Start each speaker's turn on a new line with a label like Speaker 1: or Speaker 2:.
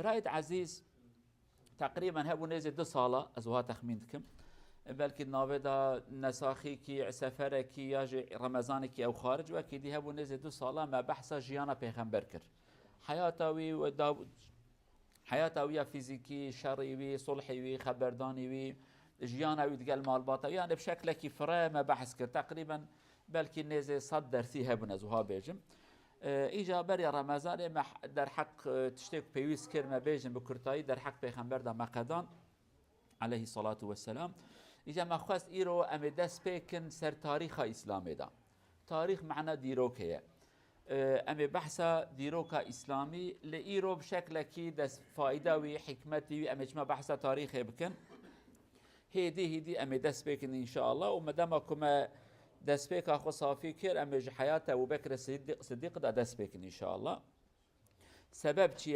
Speaker 1: برايد عزيز تقريبا هبو نيزي 2 ساله ازوها تخمين دكم بلكي ناويدا نساخي كي سفره كي ياجي رمضان كي او خارج واكيد هبو نيزي 2 ساله ما بحث جيانا پیغمبر كر حياتوي وداود حياتوي فيزيكي شرعي صلحي خبرداني جيانا ويتقال مالباتا يعني بشكل كيفرا ما بحث كر تقريبا بلكي نيزي 100 درسي هبو نزوها بيجم ایجا بری رمضان در حق تشتیک پیویس کر ما بیجن بکرتایی در حق پیغمبر دا مقدان علیه الصلاة والسلام ایجا ما خواست ایرو ام دست پیکن سر تاریخ اسلامی دا تاریخ معنا دیروکه ام بحثا دیروکا اسلامی لایرو بشکل کی دست فایده و حکمتی و ام اجماع بحثا تاریخ بکن هیدی ام دست پیکن ان شاء الله و مدام کما دست پیک آخو صافی کر ام حیات ابو بکر صدیق دا دست پیکن ان شاء الله سبب چیه